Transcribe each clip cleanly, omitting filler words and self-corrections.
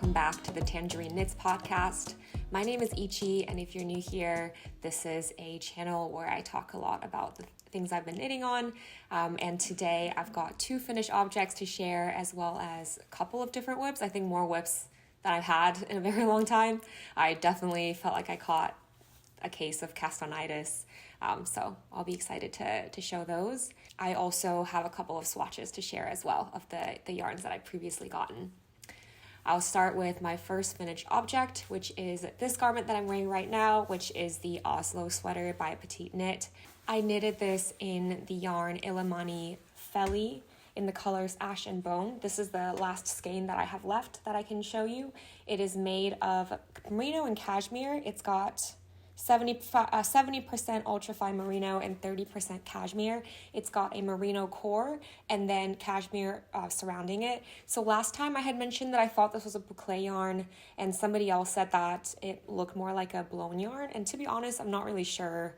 welcome back to the Tangerine Knits podcast. My name is Ichi, and if you're new here, this is a channel where I talk a lot about the things I've been knitting on, and today I've got 2 finished objects to share, as well as a couple of different whips. I think more whips than I've had in a very long time. I definitely felt like I caught a case of castonitis, so I'll be excited to show those. I also have a couple of swatches to share as well of the yarns that I've previously gotten. I'll start with my first finished object, which is this garment that I'm wearing right now, which is the Oslo sweater by Petiteknit. I knitted this in the yarn Illimani Feli in the colors Ash and Bone. This is the last skein that I have left that I can show you. It is made of merino and cashmere. It's got 70% ultrafine merino and 30% cashmere. It's got a merino core and then cashmere surrounding it. So last time I had mentioned that I thought this was a boucle yarn, and somebody else said that it looked more like a blown yarn. And to be honest, I'm not really sure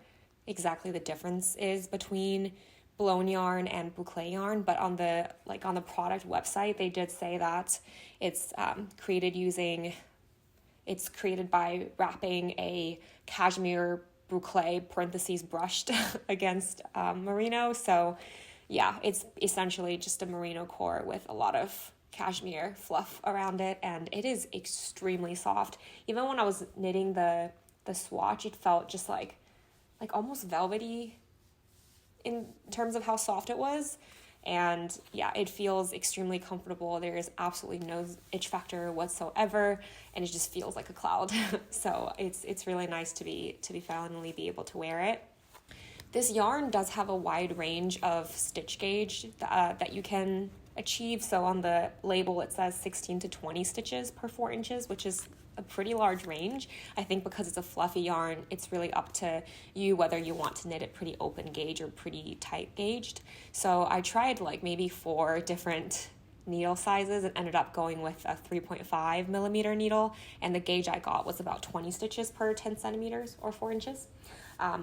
exactly the difference is between blown yarn and boucle yarn, but on the product website, they did say that it's created by wrapping a cashmere boucle parentheses brushed against merino. So yeah, it's essentially just a merino core with a lot of cashmere fluff around it, and it is extremely soft. Even when I was knitting the swatch, it felt just like almost velvety in terms of how soft it was. And yeah, it feels extremely comfortable. There is absolutely no itch factor whatsoever, and it just feels like a cloud. So it's really nice to finally be able to wear it. This yarn does have a wide range of stitch gauge that you can achieve. So on the label, it says 16 to 20 stitches per 4 inches, which is a pretty large range. I think because it's a fluffy yarn, it's really up to you whether you want to knit it pretty open gauge or pretty tight gauged. So I tried maybe 4 different needle sizes and ended up going with a 3.5 millimeter needle, and the gauge I got was about 20 stitches per 10 centimeters or 4 inches,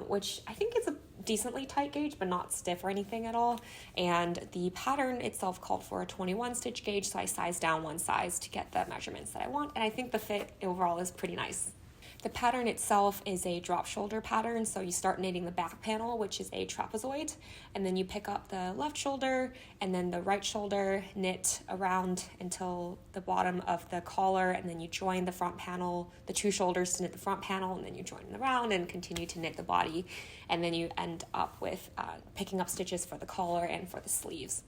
which I think is a decently tight gauge, but not stiff or anything at all. And the pattern itself called for a 21 stitch gauge, so I sized down 1 size to get the measurements that I want, and I think the fit overall is pretty nice. The pattern itself is a drop shoulder pattern, so you start knitting the back panel, which is a trapezoid, and then you pick up the left shoulder and then the right shoulder, knit around until the bottom of the collar, and then you join the front panel, the 2 shoulders to knit the front panel, and then you join around and continue to knit the body, and then you end up with picking up stitches for the collar and for the sleeves.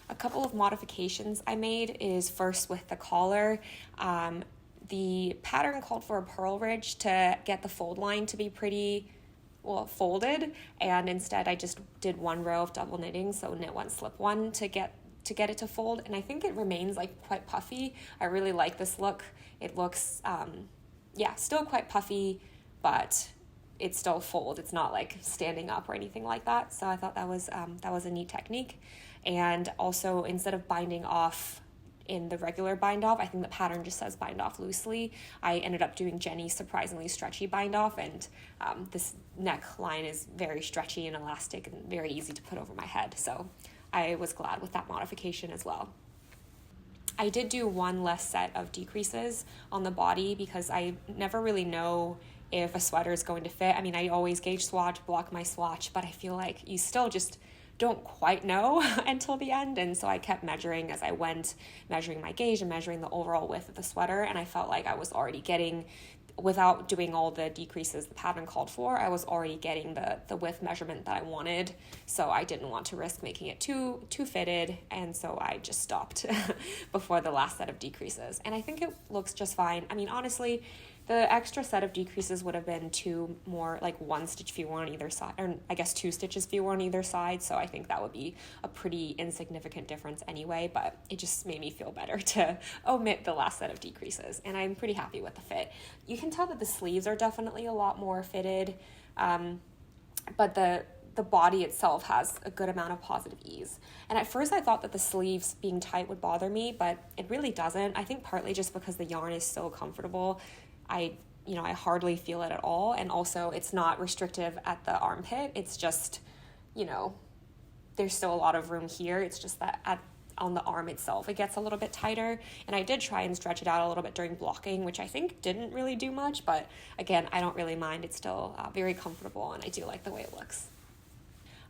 A couple of modifications I made is first with the collar. The pattern called for a purl ridge to get the fold line to be pretty folded, and instead I just did 1 row of double knitting, so knit 1, slip 1 to get it to fold, and I think it remains quite puffy. I really like this look. It looks still quite puffy, but it's still fold. It's not standing up or anything like that. So I thought that was a neat technique. And also, instead of binding off in the regular bind off, I think the pattern just says bind off loosely, I ended up doing Jenny's surprisingly stretchy bind off, and this neckline is very stretchy and elastic and very easy to put over my head, so I was glad with that modification as well. I did do 1 less set of decreases on the body because I never really know if a sweater is going to fit. I mean, I always gauge swatch, block my swatch, but I feel like you still just don't quite know until the end, and so I kept measuring as I went, measuring my gauge and measuring the overall width of the sweater, and I felt like I was already getting, without doing all the decreases the pattern called for, I was already getting the width measurement that I wanted, so I didn't want to risk making it too fitted, and so I just stopped before the last set of decreases, and I think it looks just fine. I mean, honestly, the extra set of decreases would have been 2 more, 1 stitch fewer on either side, or I guess 2 stitches fewer on either side, so I think that would be a pretty insignificant difference anyway, but it just made me feel better to omit the last set of decreases, and I'm pretty happy with the fit. You can tell that the sleeves are definitely a lot more fitted, but the body itself has a good amount of positive ease. And at first I thought that the sleeves being tight would bother me, but it really doesn't. I think partly just because the yarn is so comfortable, I hardly feel it at all. And also it's not restrictive at the armpit. It's just, there's still a lot of room here. It's just that on the arm itself, it gets a little bit tighter. And I did try and stretch it out a little bit during blocking, which I think didn't really do much, but again, I don't really mind. It's still very comfortable, and I do like the way it looks.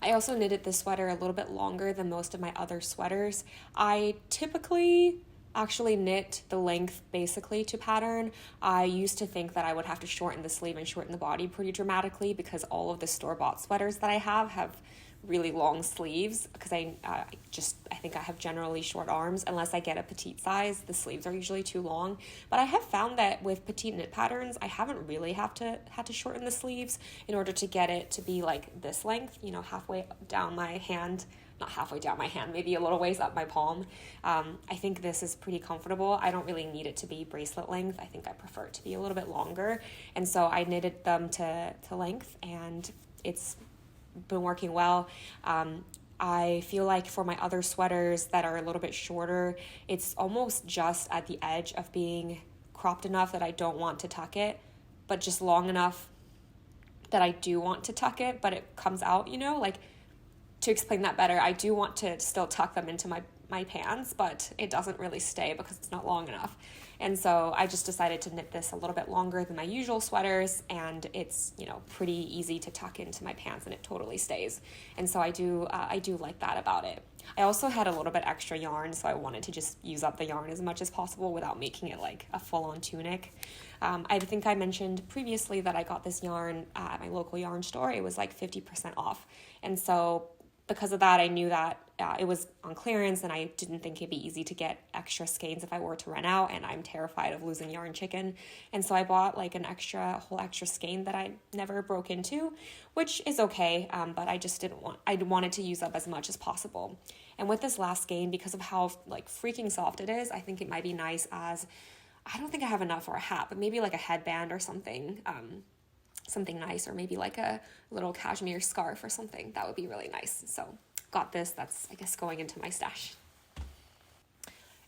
I also knitted this sweater a little bit longer than most of my other sweaters. I typically actually knit the length basically to pattern. I used to think that I would have to shorten the sleeve and shorten the body pretty dramatically because all of the store-bought sweaters that I have really long sleeves, because I think I have generally short arms. Unless I get a petite size, the sleeves are usually too long. But I have found that with petite knit patterns, I haven't really had to shorten the sleeves in order to get it to be like this length, halfway down my hand. Not halfway down my hand, maybe a little ways up my palm. I think this is pretty comfortable. I don't really need it to be bracelet length. I think I prefer it to be a little bit longer. And so I knitted them to length, and it's been working well. I feel like for my other sweaters that are a little bit shorter, it's almost just at the edge of being cropped enough that I don't want to tuck it, but just long enough that I do want to tuck it, but it comes out, to explain that better, I do want to still tuck them into my pants, but it doesn't really stay because it's not long enough. And so I just decided to knit this a little bit longer than my usual sweaters, and it's, pretty easy to tuck into my pants, and it totally stays. And so I do like that about it. I also had a little bit extra yarn, so I wanted to just use up the yarn as much as possible without making it like a full-on tunic. I think I mentioned previously that I got this yarn at my local yarn store. It was like 50% off. And so because of that, I knew that it was on clearance, and I didn't think it'd be easy to get extra skeins if I were to run out, and I'm terrified of losing yarn chicken. And so I bought like a whole extra skein that I never broke into, which is okay, but I wanted to use up as much as possible. And with this last skein, because of how like freaking soft it is, I think it might be nice as, I don't think I have enough for a hat, but maybe like a headband or something nice, or maybe like a little cashmere scarf or something. That would be really nice. So got this. That's, I guess, going into my stash.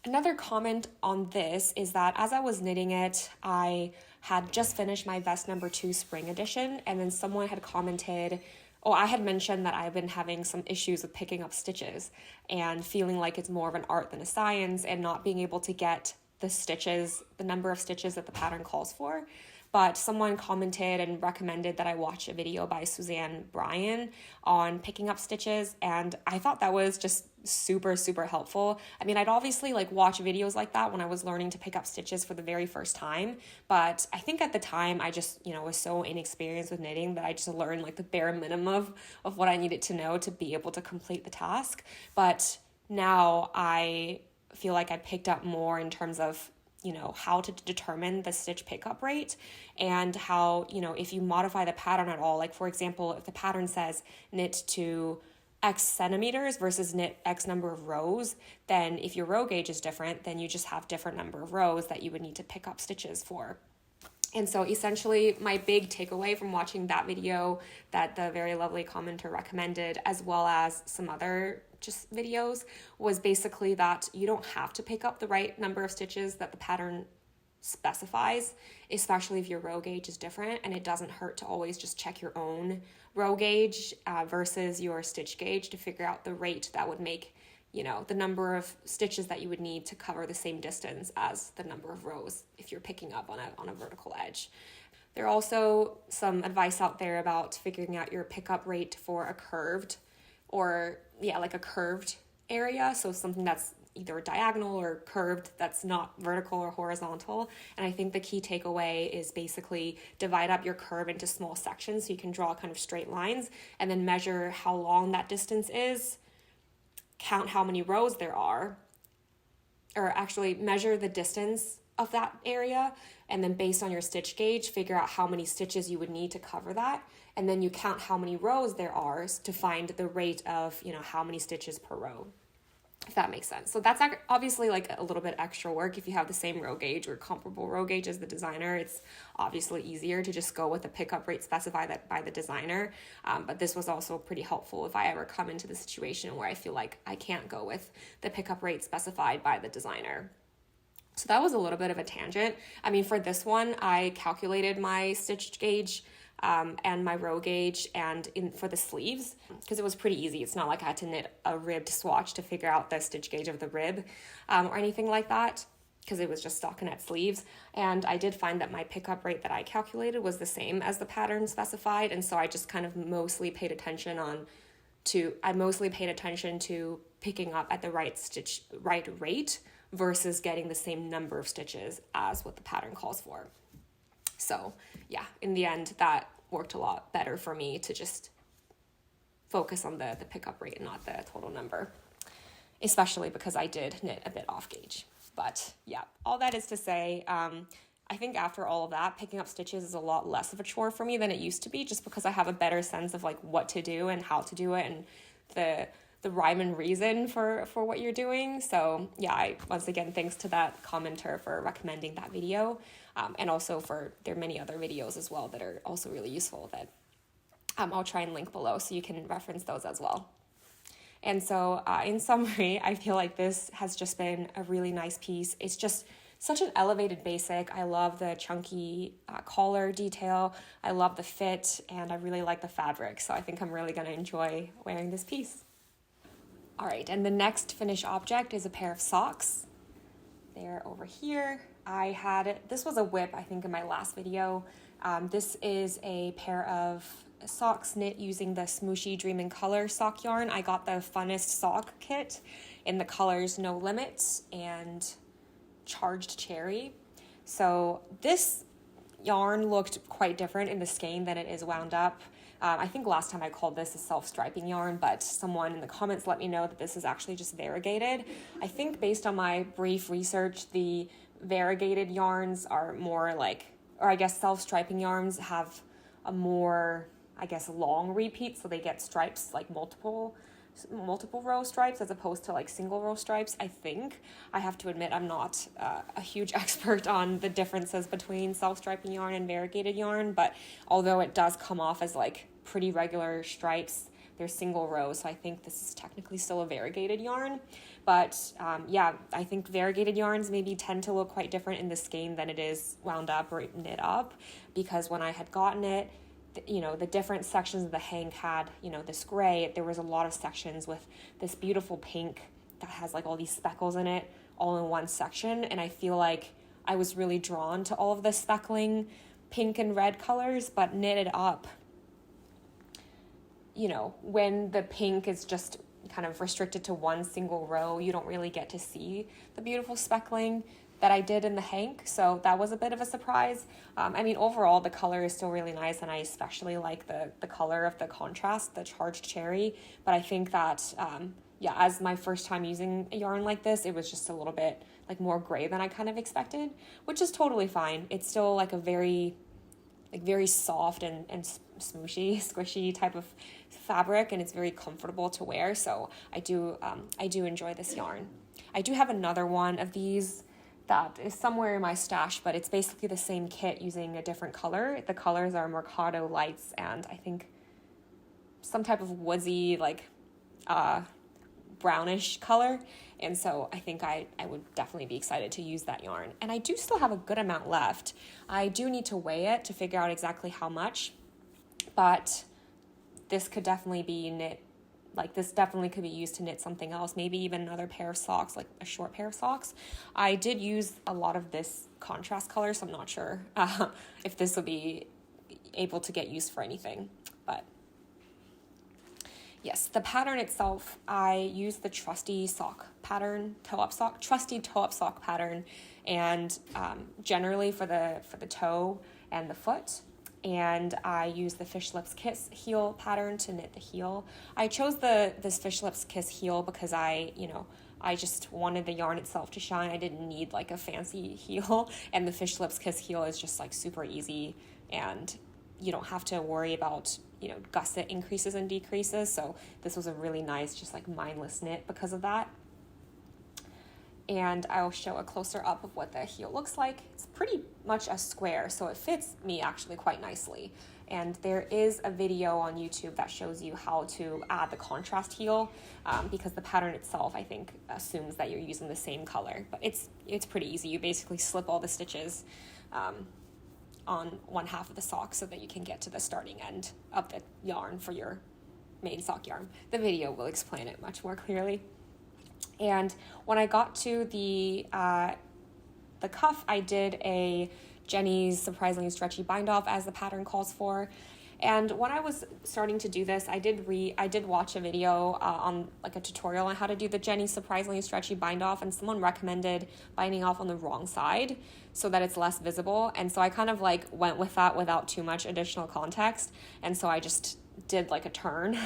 Another comment on this is that as I was knitting it, I had just finished my vest number 2 spring edition, and then someone had commented, I had mentioned that I've been having some issues with picking up stitches and feeling like it's more of an art than a science, and not being able to get the number of stitches that the pattern calls for. But someone commented and recommended that I watch a video by Suzanne Bryan on picking up stitches, and I thought that was just super, super helpful. I mean, I'd obviously watch videos like that when I was learning to pick up stitches for the very first time, but I think at the time I just, was so inexperienced with knitting that I just learned the bare minimum of what I needed to know to be able to complete the task. But now I feel like I picked up more in terms of how to determine the stitch pickup rate, and how, if you modify the pattern at all, for example, if the pattern says knit to X centimeters versus knit X number of rows, then if your row gauge is different, then you just have different number of rows that you would need to pick up stitches for. And so essentially my big takeaway from watching that video that the very lovely commenter recommended, as well as some other just videos, was basically that you don't have to pick up the right number of stitches that the pattern specifies, especially if your row gauge is different, and it doesn't hurt to always just check your own row gauge versus your stitch gauge to figure out the rate that would make the number of stitches that you would need to cover the same distance as the number of rows if you're picking up on a vertical edge. There are also some advice out there about figuring out your pickup rate for a curved a curved area. So something that's either diagonal or curved that's not vertical or horizontal. And I think the key takeaway is basically divide up your curve into small sections so you can draw kind of straight lines, and then measure how long that distance is, count how many rows there are, or actually measure the distance of that area, and then based on your stitch gauge, figure out how many stitches you would need to cover that, and then you count how many rows there are to find the rate of, how many stitches per row, if that makes sense. So that's obviously a little bit extra work. If you have the same row gauge or comparable row gauge as the designer, it's obviously easier to just go with the pickup rate specified by the designer. But this was also pretty helpful if I ever come into the situation where I feel like I can't go with the pickup rate specified by the designer. So that was a little bit of a tangent. I mean, for this one, I calculated my stitch gauge and my row gauge and for the sleeves, because it was pretty easy. It's not like I had to knit a ribbed swatch to figure out the stitch gauge of the rib or anything like that, because it was just stockinette sleeves. And I did find that my pickup rate that I calculated was the same as the pattern specified, and so I just kind of mostly paid attention to picking up at the right rate versus getting the same number of stitches as what the pattern calls for. So yeah, in the end, that worked a lot better for me to just focus on the pickup rate and not the total number, especially because I did knit a bit off gauge. But yeah, all that is to say, I think after all of that, picking up stitches is a lot less of a chore for me than it used to be, just because I have a better sense of like what to do and how to do it and the rhyme and reason for what you're doing. So yeah, once again, thanks to that commenter for recommending that video. And also there are many other videos as well that are also really useful that I'll try and link below so you can reference those as well. And so in summary, I feel like this has just been a really nice piece. It's just such an elevated basic. I love the chunky collar detail. I love the fit, and I really like the fabric. So I think I'm really going to enjoy wearing this piece. All right, and the next finished object is a pair of socks. They're over here. This was a whip, I think, in my last video. This is a pair of socks knit using the Smooshy Dream in Color sock yarn. I got the Funnest sock kit in the colors No Limits and Charged Cherry. So this yarn looked quite different in the skein than it is wound up. I think last time I called this a self-striping yarn, but someone in the comments let me know that this is actually just variegated. I think based on my brief research, the variegated yarns are more like, or I guess self-striping yarns have a more, I guess, long repeat, so they get stripes, like multiple row stripes as opposed to like single row stripes. I think, I have to admit, I'm not a huge expert on the differences between self-striping yarn and variegated yarn, but although it does come off as like pretty regular stripes, they're single rows, so I think this is technically still a variegated yarn. But yeah, I think variegated yarns maybe tend to look quite different in the skein than it is wound up or knit up, because when I had gotten it, the different sections of the hank had, this gray. There was a lot of sections with this beautiful pink that has like all these speckles in it all in one section. And I feel like I was really drawn to all of the speckling pink and red colors, but knitted up, when the pink is just kind of restricted to one single row, you don't really get to see the beautiful speckling that I did in the hank, so that was a bit of a surprise. Overall, the color is still really nice, and I especially like the color of the contrast, the Charged Cherry, but I think that, as my first time using a yarn like this, it was just a little bit like more gray than I kind of expected, which is totally fine. It's still like a very soft and smooshy, squishy type of fabric, and it's very comfortable to wear, so I do enjoy this yarn. I do have another one of these that is somewhere in my stash, but it's basically the same kit using a different color. The colors are Mercado Lights and I think some type of woodsy, like brownish color. And so I think I would definitely be excited to use that yarn. And I do still have a good amount left. I do need to weigh it to figure out exactly how much, but this could definitely be knit. Like this definitely could be used to knit something else, maybe even another pair of socks, like a short pair of socks. I did use a lot of this contrast color, so I'm not sure if this will be able to get used for anything. But yes, the pattern itself, I used the Trusty sock pattern, Trusty toe-up sock pattern, and generally for the toe and the foot. And I used the Fish Lips Kiss heel pattern to knit the heel. I chose this Fish Lips Kiss heel because I just wanted the yarn itself to shine. I didn't need like a fancy heel, and the Fish Lips Kiss heel is just like super easy, and you don't have to worry about gusset increases and decreases. So this was a really nice, just like mindless knit because of that. And I'll show a closer up of what the heel looks like. It's pretty much a square, so it fits me actually quite nicely. And there is a video on YouTube that shows you how to add the contrast heel, because the pattern itself, I think, assumes that you're using the same color. But it's pretty easy. You basically slip all the stitches on one half of the sock so that you can get to the starting end of the yarn for your main sock yarn. The video will explain it much more clearly. And when I got to the cuff, I did a Jenny's Surprisingly Stretchy Bind Off as the pattern calls for. And when I was starting to do this, I did watch a video on like a tutorial on how to do the Jenny's Surprisingly Stretchy Bind Off, and someone recommended binding off on the wrong side so that it's less visible. And so I kind of like went with that without too much additional context. And so I just did like a turn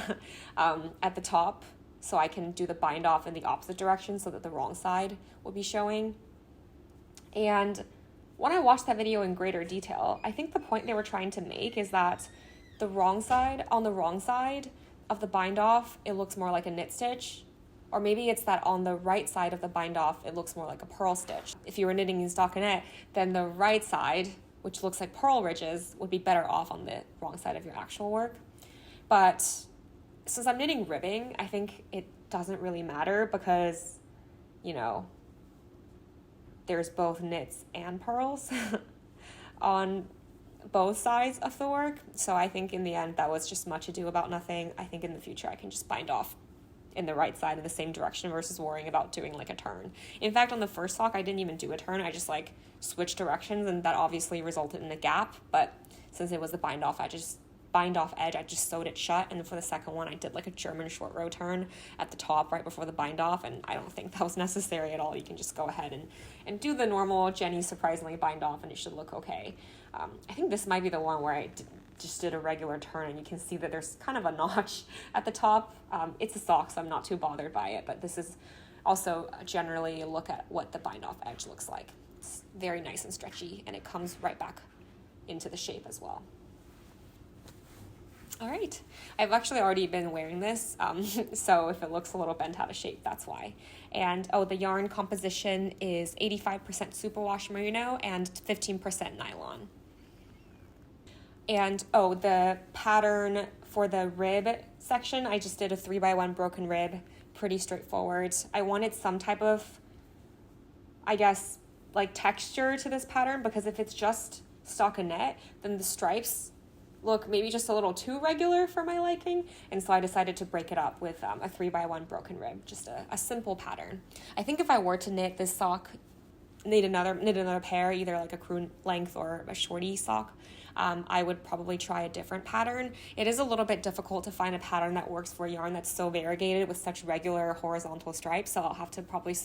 at the top so I can do the bind off in the opposite direction so that the wrong side will be showing. And when I watched that video in greater detail, I think the point they were trying to make is that on the wrong side of the bind off, it looks more like a knit stitch. Or maybe it's that on the right side of the bind off, it looks more like a purl stitch. If you were knitting in stockinette, then the right side, which looks like purl ridges, would be better off on the wrong side of your actual work. But since I'm knitting ribbing, I think it doesn't really matter because, you know, there's both knits and purls on both sides of the work. So I think in the end, that was just much ado about nothing. I think in the future, I can just bind off in the right side in the same direction versus worrying about doing like a turn. In fact, on the first sock, I didn't even do a turn. I just like switched directions, and that obviously resulted in a gap. But since it was the bind off edge, I just sewed it shut. And for the second one, I did like a German short row turn at the top right before the bind off, and I don't think that was necessary at all. You can just go ahead and do the normal Jenny Surprisingly bind off, and it should look okay. I think this might be the one where I just did a regular turn, and you can see that there's kind of a notch at the top. It's a sock, so I'm not too bothered by it, but this is also generally a look at what the bind off edge looks like. It's very nice and stretchy, and it comes right back into the shape as well. All right, I've actually already been wearing this, so if it looks a little bent out of shape, that's why. And the yarn composition is 85% superwash merino and 15% nylon. And the pattern for the rib section, I just did a 3x1 broken rib, pretty straightforward. I wanted some type of, I guess, like texture to this pattern, because if it's just stockinette, then the stripes look maybe just a little too regular for my liking, and so I decided to break it up with a 3x1 broken rib, just a simple pattern. I think if I were to knit this sock, knit another pair, either like a crew length or a shorty sock, I would probably try a different pattern. It is a little bit difficult to find a pattern that works for a yarn that's so variegated with such regular horizontal stripes, so I'll have to probably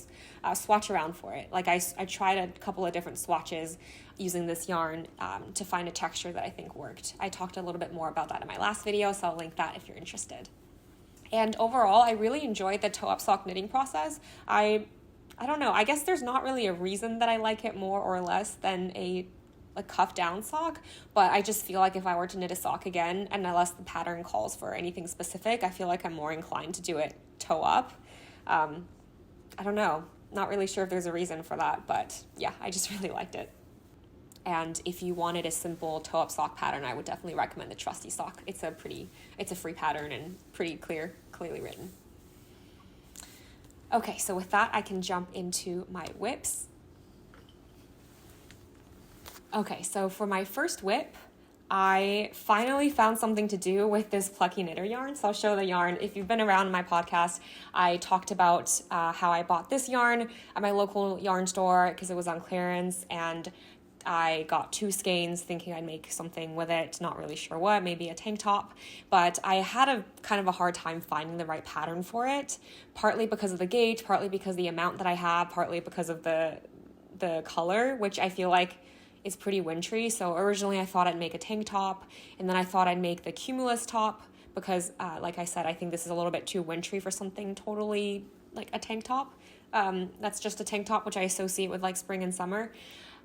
swatch around for it. Like I tried a couple of different swatches using this yarn to find a texture that I think worked. I talked a little bit more about that in my last video, so I'll link that if you're interested. And overall, I really enjoyed the toe-up sock knitting process. I don't know, I guess there's not really a reason that I like it more or less than a cuff down sock, but I just feel like if I were to knit a sock again, and unless the pattern calls for anything specific, I feel like I'm more inclined to do it toe up. I don't know, not really sure if there's a reason for that, but yeah, I just really liked it. And if you wanted a simple toe up sock pattern, I would definitely recommend the Trusty sock. It's a free pattern and pretty clearly written. Okay, so with that, I can jump into my whips. Okay, so for my first whip, I finally found something to do with this Plucky knitter yarn. So I'll show the yarn. If you've been around my podcast, I talked about how I bought this yarn at my local yarn store because it was on clearance, and I got 2 skeins thinking I'd make something with it, not really sure what, maybe a tank top, but I had a kind of a hard time finding the right pattern for it, partly because of the gauge, partly because of the amount that I have, partly because of the color, which I feel like is pretty wintry. So originally I thought I'd make a tank top, and then I thought I'd make the cumulus top because, like I said, I think this is a little bit too wintry for something totally like a tank top. That's just a tank top, which I associate with like spring and summer.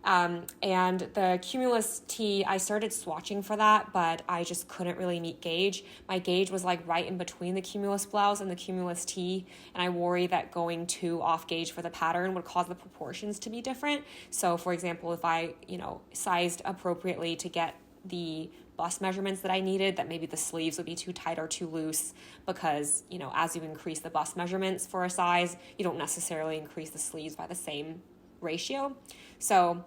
And the cumulus tee, I started swatching for that, but I just couldn't really meet gauge. My gauge was like right in between the cumulus blouse and the cumulus tee, and I worry that going too off gauge for the pattern would cause the proportions to be different. So for example, if I, sized appropriately to get the bust measurements that I needed, that maybe the sleeves would be too tight or too loose, because, as you increase the bust measurements for a size, you don't necessarily increase the sleeves by the same ratio. So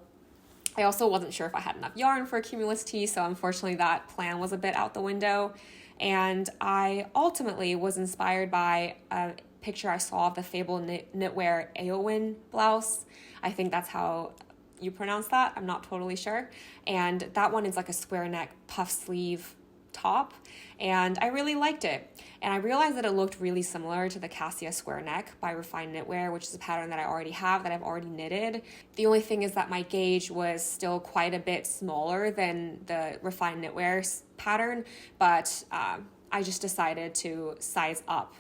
I also wasn't sure if I had enough yarn for a cumulus tee, so unfortunately that plan was a bit out the window. And I ultimately was inspired by a picture I saw of the Fable Knitwear Eowyn blouse. I think that's how you pronounce that. I'm not totally sure. And that one is like a square neck puff sleeve top, and I really liked it. And I realized that it looked really similar to the Casia square neck by Refined Knitwear, which is a pattern that I already have, that I've already knitted. The only thing is that my gauge was still quite a bit smaller than the Refined Knitwear pattern, but I just decided to size up.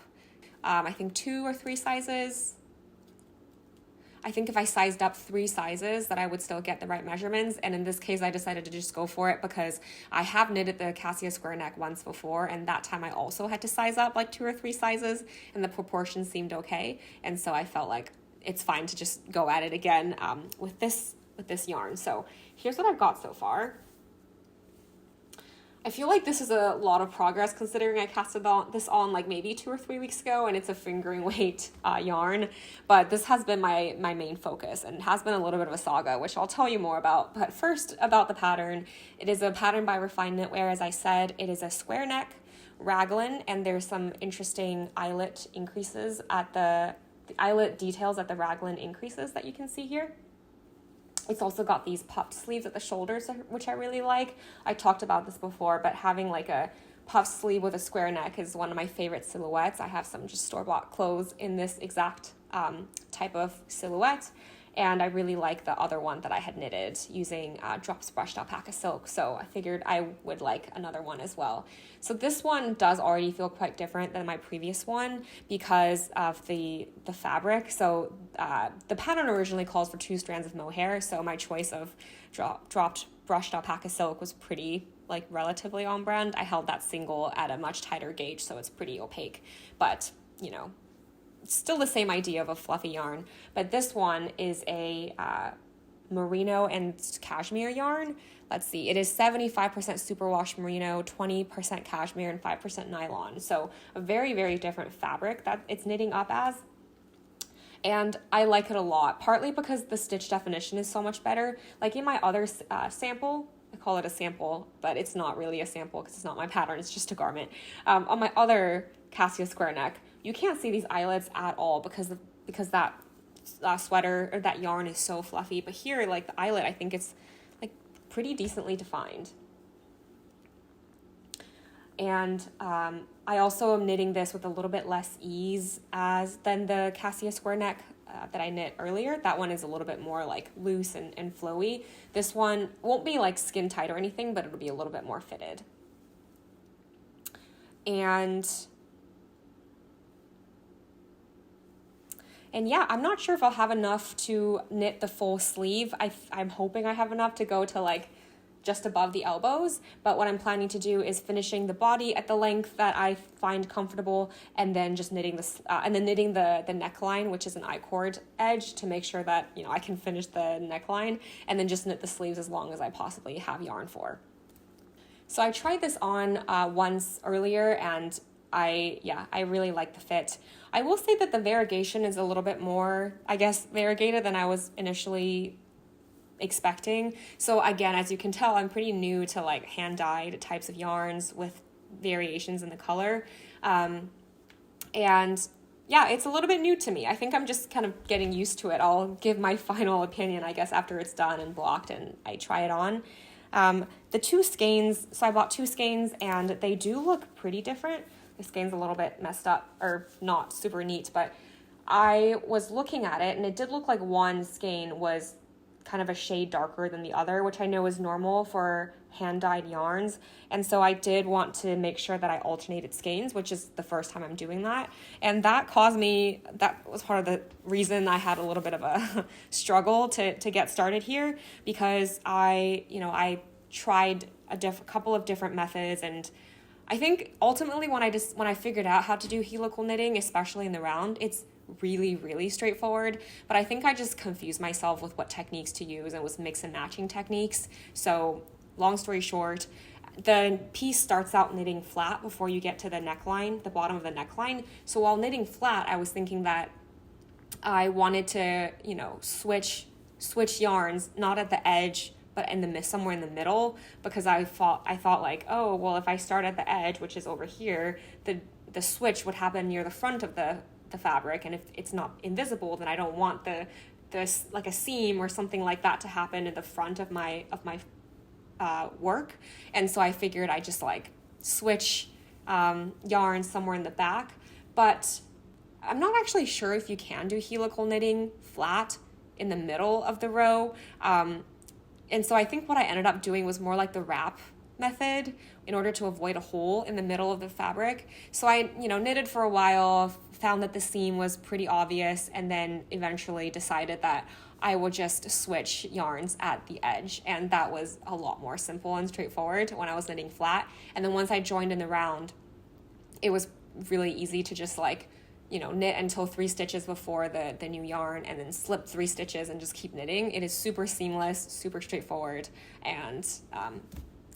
I think 2 or 3 sizes. I think if I sized up 3 sizes that I would still get the right measurements. And in this case, I decided to just go for it because I have knitted the Casia square neck once before. And that time I also had to size up like 2 or 3 sizes and the proportions seemed okay. And so I felt like it's fine to just go at it again with this yarn. So here's what I've got so far. I feel like this is a lot of progress considering I casted this on like maybe 2 or 3 weeks ago, and it's a fingering weight yarn, but this has been my main focus and has been a little bit of a saga, which I'll tell you more about. But first, about the pattern. It is a pattern by Refined Knitwear, as I said. It is a square neck raglan, and there's some interesting eyelet increases at the eyelet details at the raglan increases that you can see here. It's also got these puffed sleeves at the shoulders, which I really like. I talked about this before, but having like a puffed sleeve with a square neck is one of my favorite silhouettes. I have some just store-bought clothes in this exact type of silhouette. And I really like the other one that I had knitted using Drops Brushed Alpaca Silk. So I figured I would like another one as well. So this one does already feel quite different than my previous one because of the fabric. So the pattern originally calls for 2 strands of mohair. So my choice of Dropped Brushed Alpaca Silk was pretty like relatively on brand. I held that single at a much tighter gauge, so it's pretty opaque. But, you know, still the same idea of a fluffy yarn, but this one is a merino and cashmere yarn. Let's see, it is 75% superwash merino, 20% cashmere, and 5% nylon. So a very, very different fabric that it's knitting up as. And I like it a lot, partly because the stitch definition is so much better. Like in my other sample, I call it a sample, but it's not really a sample because it's not my pattern, it's just a garment. On my other Casia square neck, you can't see these eyelets at all because that sweater or that yarn is so fluffy. But here, like the eyelet, I think it's like pretty decently defined. And I also am knitting this with a little bit less ease than the Casia square neck that I knit earlier. That one is a little bit more like loose and flowy. This one won't be like skin tight or anything, but it'll be a little bit more fitted. And yeah, I'm not sure if I'll have enough to knit the full sleeve. I'm hoping I have enough to go to like just above the elbows, but what I'm planning to do is finishing the body at the length that I find comfortable, and then just knitting the neckline, which is an I-cord edge, to make sure that, you know, I can finish the neckline, and then just knit the sleeves as long as I possibly have yarn for. So I tried this on once earlier, and I really like the fit. I will say that the variegation is a little bit more, I guess, variegated than I was initially expecting. So again, as you can tell, I'm pretty new to like hand-dyed types of yarns with variations in the color. And yeah, it's a little bit new to me. I think I'm just kind of getting used to it. I'll give my final opinion, I guess, after it's done and blocked and I try it on. The 2 skeins, so I bought 2 skeins and they do look pretty different. The skein's a little bit messed up, or not super neat, but I was looking at it and it did look like one skein was kind of a shade darker than the other, which I know is normal for hand-dyed yarns. And so I did want to make sure that I alternated skeins, which is the first time I'm doing that. And that was part of the reason I had a little bit of a struggle to get started here, because I tried a couple of different methods, and I think ultimately when I figured out how to do helical knitting, especially in the round, it's really, really straightforward. But I think I just confused myself with what techniques to use, and it was mix and matching techniques. So long story short, the piece starts out knitting flat before you get to the neckline, the bottom of the neckline. So while knitting flat, I was thinking that I wanted to, switch yarns, not at the edge, but somewhere in the middle, because I thought like, oh, well, if I start at the edge, which is over here, the switch would happen near the front of the fabric, and if it's not invisible, then I don't want the like a seam or something like that to happen in the front of my work. And so I figured I just like switch yarn somewhere in the back. But I'm not actually sure if you can do helical knitting flat in the middle of the row. And so I think what I ended up doing was more like the wrap method in order to avoid a hole in the middle of the fabric. So I, knitted for a while, found that the seam was pretty obvious, and then eventually decided that I would just switch yarns at the edge. And that was a lot more simple and straightforward when I was knitting flat. And then once I joined in the round, it was really easy to just like, knit until 3 stitches before the new yarn, and then slip 3 stitches and just keep knitting. It is super seamless, super straightforward. And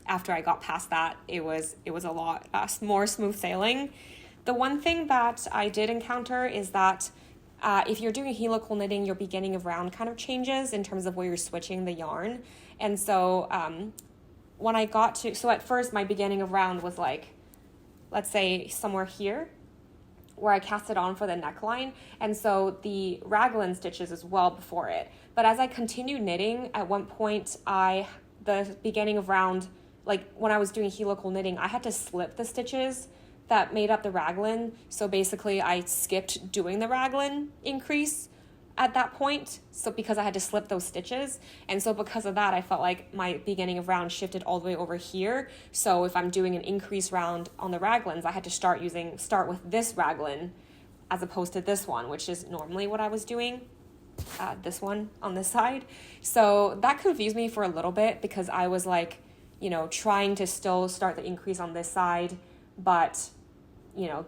after I got past that, it was a lot more smooth sailing. The one thing that I did encounter is that if you're doing helical knitting, your beginning of round kind of changes in terms of where you're switching the yarn. And so when I got to, so at first my beginning of round was like, let's say somewhere here, where I cast it on for the neckline, and so the raglan stitches as well before it. But as I continued knitting, at one point the beginning of round, like when I was doing helical knitting, I had to slip the stitches that made up the raglan. So basically I skipped doing the raglan increase at that point, so because I had to slip those stitches. And so because of that, I felt like my beginning of round shifted all the way over here. So if I'm doing an increase round on the raglans, I had to start with this raglan as opposed to this one, which is normally what I was doing, this one on this side. So that confused me for a little bit, because I was like, trying to still start the increase on this side, but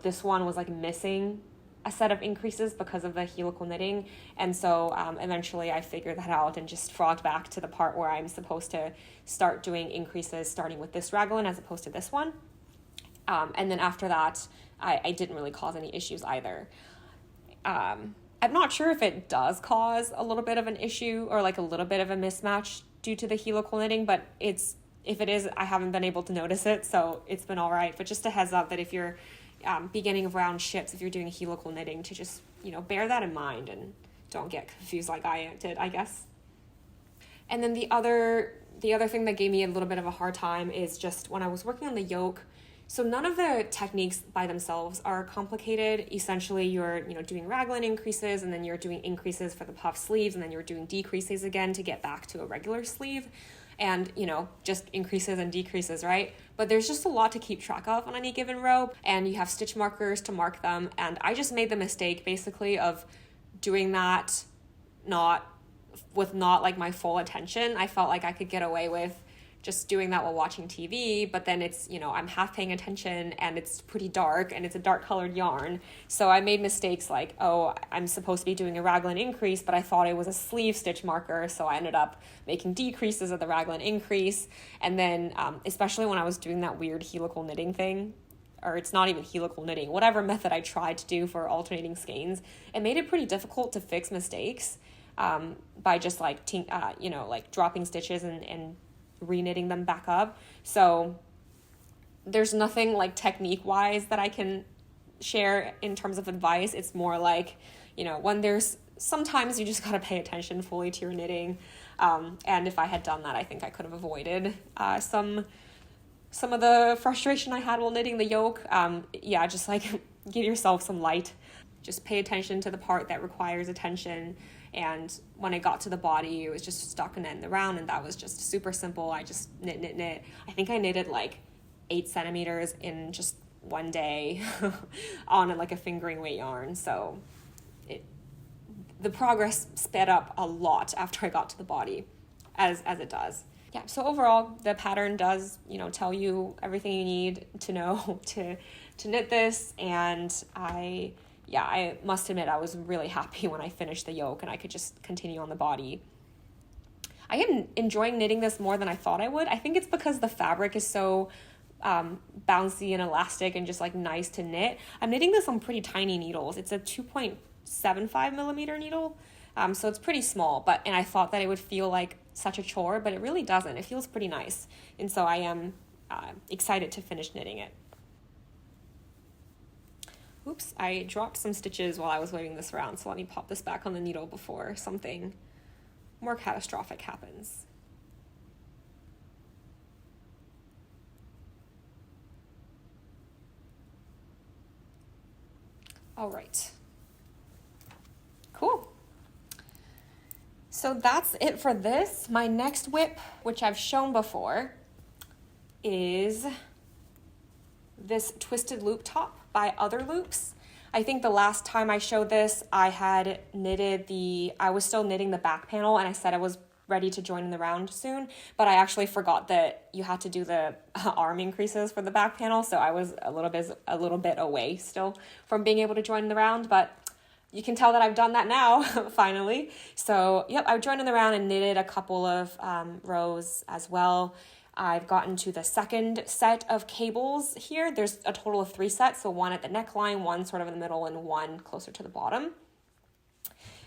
this one was like missing a set of increases because of the helical knitting. And so eventually I figured that out and just frogged back to the part where I'm supposed to start doing increases starting with this raglan as opposed to this one. And then after that, I didn't really cause any issues either. I'm not sure if it does cause a little bit of an issue or like a little bit of a mismatch due to the helical knitting, but if it is, I haven't been able to notice it, so it's been all right. But just a heads up that if you're beginning of round shifts, if you're doing helical knitting, to just, bear that in mind and don't get confused like I did, I guess. And then the other thing that gave me a little bit of a hard time is just when I was working on the yoke. So none of the techniques by themselves are complicated. Essentially, you're, doing raglan increases, and then you're doing increases for the puff sleeves, and then you're doing decreases again to get back to a regular sleeve. And, just increases and decreases, right? But there's just a lot to keep track of on any given row, and you have stitch markers to mark them. And I just made the mistake basically of doing that not like my full attention. I felt like I could get away with just doing that while watching TV, but then it's, I'm half paying attention and it's pretty dark and it's a dark colored yarn. So I made mistakes like, oh, I'm supposed to be doing a raglan increase, but I thought it was a sleeve stitch marker. So I ended up making decreases of the raglan increase. And then, especially when I was doing that weird helical knitting thing, or it's not even helical knitting, whatever method I tried to do for alternating skeins, it made it pretty difficult to fix mistakes by just like, like dropping stitches and re-knitting them back up. So there's nothing like technique wise that I can share in terms of advice. It's more like, when there's sometimes you just got to pay attention fully to your knitting. And if I had done that, I think I could have avoided some of the frustration I had while knitting the yoke. Just like give yourself some light. Just pay attention to the part that requires attention. And when I got to the body, it was just stuck in the round, and that was just super simple. I just knit. I think I knitted like 8 centimeters in just one day on like a fingering weight yarn. So the progress sped up a lot after I got to the body, as it does. Yeah, so overall, the pattern does, tell you everything you need to know to knit this, and I must admit I was really happy when I finished the yoke and I could just continue on the body. I am enjoying knitting this more than I thought I would. I think it's because the fabric is so bouncy and elastic and just like nice to knit. I'm knitting this on pretty tiny needles. It's a 2.75 millimeter needle, so it's pretty small, and I thought that it would feel like such a chore, but it really doesn't. It feels pretty nice. And so I am excited to finish knitting it. Oops, I dropped some stitches while I was waving this around, so let me pop this back on the needle before something more catastrophic happens. All right. Cool. So that's it for this. My next whip, which I've shown before, is this twisted loop top by Other Loops. I think the last time I showed this, I was still knitting the back panel, and I said I was ready to join in the round soon, but I actually forgot that you had to do the arm increases for the back panel, so I was a little bit away still from being able to join in the round, but you can tell that I've done that now, finally. So, yep, I joined in the round and knitted a couple of rows as well. I've gotten to the second set of cables here. There's a total of 3 sets, so one at the neckline, one sort of in the middle, and one closer to the bottom.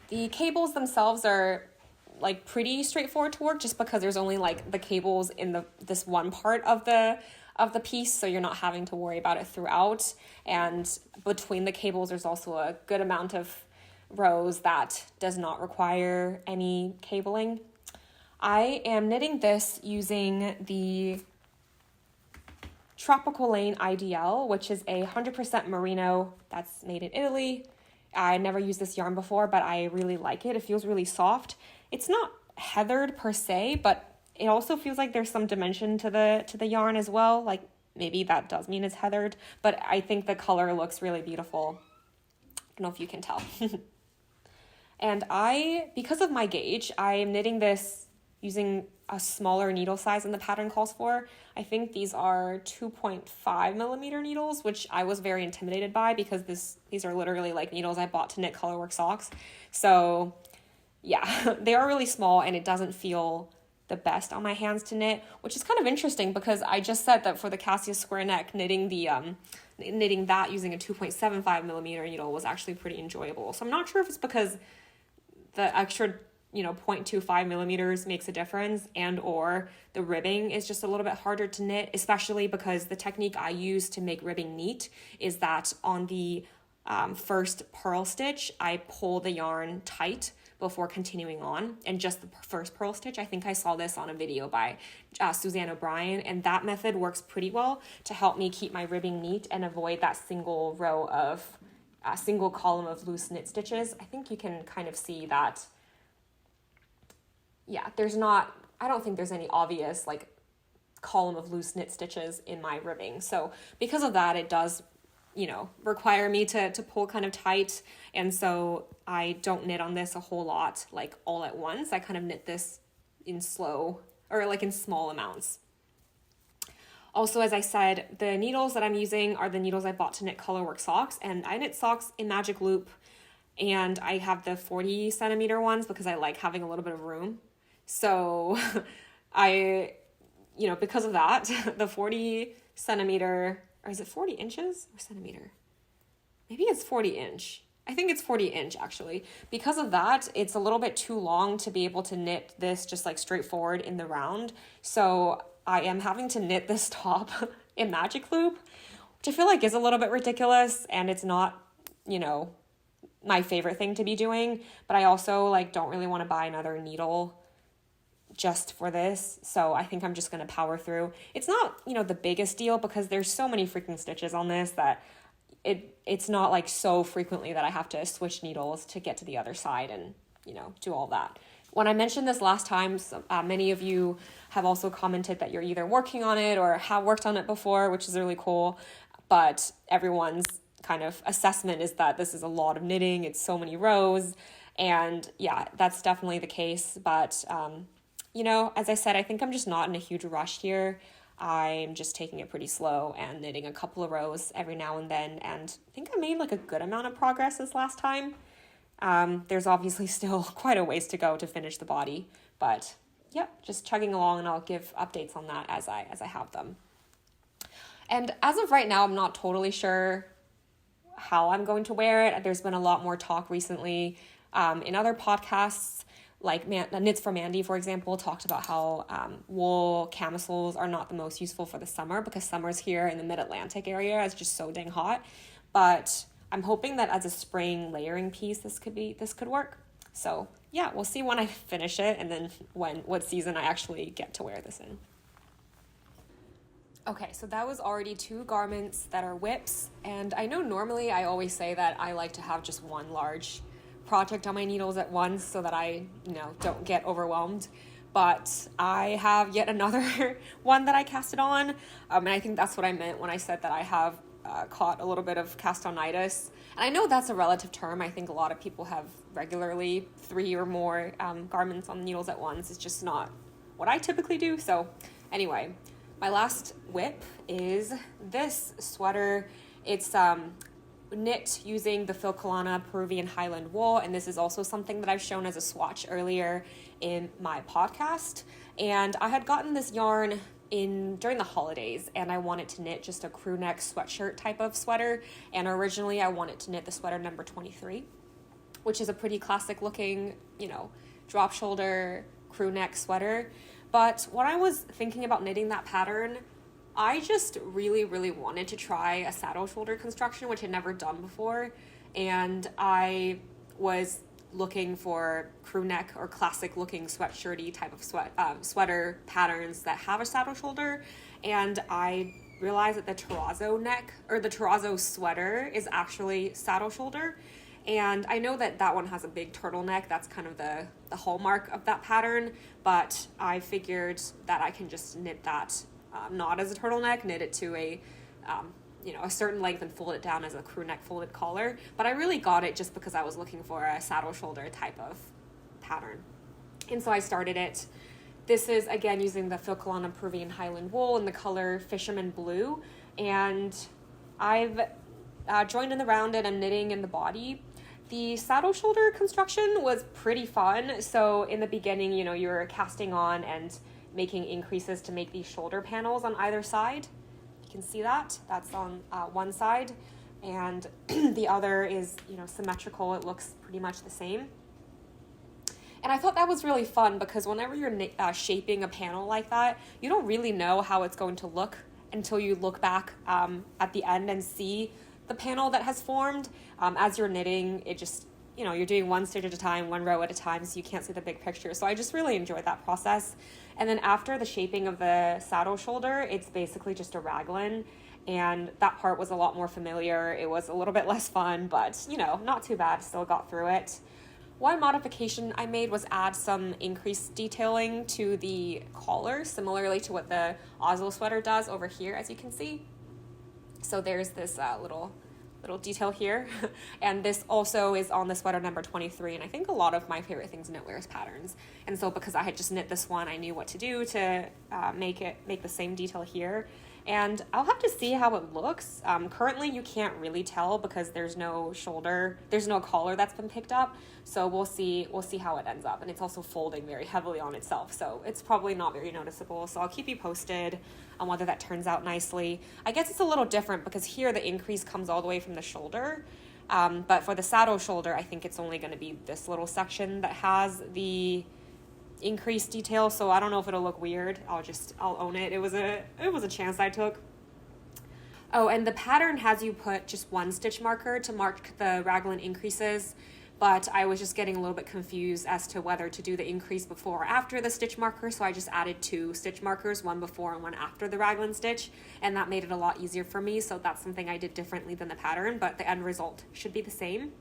The cables themselves are like pretty straightforward to work, just because there's only like the cables in this one part of the piece, so you're not having to worry about it throughout. And between the cables, there's also a good amount of rows that does not require any cabling. I am knitting this using the Tropical Lane Ideale, which is a 100% merino that's made in Italy. I never used this yarn before, but I really like it. It feels really soft. It's not heathered per se, but it also feels like there's some dimension to the yarn as well. Like maybe that does mean it's heathered, but I think the color looks really beautiful. I don't know if you can tell. And because of my gauge, I am knitting this using a smaller needle size than the pattern calls for. I think these are 2.5 millimeter needles, which I was very intimidated by because these are literally like needles I bought to knit colorwork socks. So yeah, they are really small and it doesn't feel the best on my hands to knit, which is kind of interesting because I just said that for the Casia square neck, knitting that using a 2.75 millimeter needle was actually pretty enjoyable. So I'm not sure if it's because the extra 0.25 millimeters makes a difference, and or the ribbing is just a little bit harder to knit, especially because the technique I use to make ribbing neat is that on the first purl stitch, I pull the yarn tight before continuing on, and just the first purl stitch. I think I saw this on a video by Suzanne O'Brien, and that method works pretty well to help me keep my ribbing neat and avoid that single column of loose knit stitches. I think you can kind of see that. Yeah, I don't think there's any obvious like column of loose knit stitches in my ribbing. So because of that, it does, require me to pull kind of tight. And so I don't knit on this a whole lot, like all at once. I kind of knit this in small amounts. Also, as I said, the needles that I'm using are the needles I bought to knit colorwork socks, and I knit socks in Magic Loop, and I have the 40 centimeter ones because I like having a little bit of room. So because of that, the 40 centimeter, or is it 40 inches or centimeter? Maybe it's 40 inch. I think it's 40 inch actually. Because of that, it's a little bit too long to be able to knit this just like straightforward in the round. So I am having to knit this top in Magic Loop, which I feel like is a little bit ridiculous, and it's not, my favorite thing to be doing, but I also don't really want to buy another needle just for this, so I think I'm just going to power through. It's not, the biggest deal because there's so many freaking stitches on this that it's not so frequently that I have to switch needles to get to the other side and, do all that. When I mentioned this last time, many of you have also commented that you're either working on it or have worked on it before, which is really cool, but everyone's kind of assessment is that this is a lot of knitting, it's so many rows, and yeah, that's definitely the case, but as I said, I think I'm just not in a huge rush here. I'm just taking it pretty slow and knitting a couple of rows every now and then, and I think I made a good amount of progress this last time. There's obviously still quite a ways to go to finish the body, but yep, just chugging along, and I'll give updates on that as I have them. And as of right now, I'm not totally sure how I'm going to wear it. There's been a lot more talk recently in other podcasts like Knits for Mandy, for example, talked about how wool camisoles are not the most useful for the summer because summer's here in the mid-Atlantic area. It's just so dang hot. But I'm hoping that as a spring layering piece, this could work. So yeah, we'll see when I finish it and then what season I actually get to wear this in. Okay, so that was already 2 garments that are whips. And I know normally I always say that I like to have just one large project on my needles at once so that I, don't get overwhelmed. But I have yet another one that I casted on. And I think that's what I meant when I said that I have caught a little bit of castonitis. And I know that's a relative term. I think a lot of people have regularly 3 or more garments on the needles at once. It's just not what I typically do. So anyway, my last whip is this sweater. It's knit using the Filcolana Peruvian Highland wool, and this is also something that I've shown as a swatch earlier in my podcast. And I had gotten this yarn during the holidays, and I wanted to knit just a crew neck sweatshirt type of sweater, and originally I wanted to knit the sweater number 23, which is a pretty classic looking, drop shoulder crew neck sweater. But when I was thinking about knitting that pattern, I just really, really wanted to try a saddle shoulder construction, which I'd never done before. And I was looking for crew neck or classic looking sweatshirty type of sweater patterns that have a saddle shoulder. And I realized that the terrazzo neck or the terrazzo sweater is actually saddle shoulder. And I know that one has a big turtleneck. That's kind of the hallmark of that pattern. But I figured that I can just knit that not as a turtleneck, knit it to a certain length and fold it down as a crew neck folded collar. But I really got it just because I was looking for a saddle shoulder type of pattern. And so I started it. This is, again, using the Filcolana Peruvian Highland wool in the color Fisherman Blue. And I've joined in the round and I'm knitting in the body. The saddle shoulder construction was pretty fun. So in the beginning, you're casting on and making increases to make these shoulder panels on either side. You can see that's on one side, and the other is symmetrical. It looks pretty much the same. And I thought that was really fun because whenever you're shaping a panel like that, you don't really know how it's going to look until you look back at the end and see the panel that has formed. As you're knitting, it just you're doing one stitch at a time, one row at a time, so you can't see the big picture. So I just really enjoyed that process. And then after the shaping of the saddle shoulder, it's basically just a raglan. And that part was a lot more familiar. It was a little bit less fun, but, not too bad. Still got through it. One modification I made was add some increased detailing to the collar, similarly to what the Oslo sweater does over here, as you can see. So there's this little detail here. And this also is on the sweater number 23. And I think a lot of my favorite things in knitwear is patterns. And so because I had just knit this one, I knew what to do to make the same detail here. And I'll have to see how it looks. Currently you can't really tell because there's no collar that's been picked up. So we'll see how it ends up. And it's also folding very heavily on itself. So it's probably not very noticeable. So I'll keep you posted on whether that turns out nicely. I guess it's a little different because here the increase comes all the way from the shoulder. But for the saddle shoulder, I think it's only going to be this little section that has the increased detail. So I don't know if it'll look weird. I'll own it. It was a chance I took. Oh, and the pattern has you put just one stitch marker to mark the raglan increases. But I was just getting a little bit confused as to whether to do the increase before or after the stitch marker, so I just added 2 stitch markers, one before and one after the raglan stitch, and that made it a lot easier for me, so that's something I did differently than the pattern, but the end result should be the same.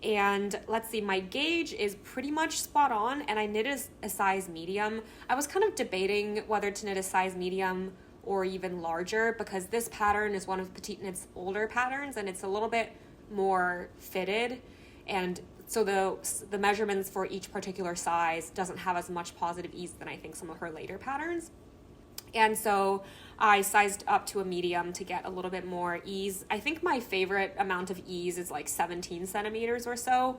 And let's see, my gauge is pretty much spot on, and I knit a size medium. I was kind of debating whether to knit a size medium or even larger, because this pattern is one of Petite Knit's older patterns, and it's a little bit more fitted. And so the measurements for each particular size doesn't have as much positive ease than I think some of her later patterns. And so I sized up to a medium to get a little bit more ease. I think my favorite amount of ease is like 17 centimeters or so.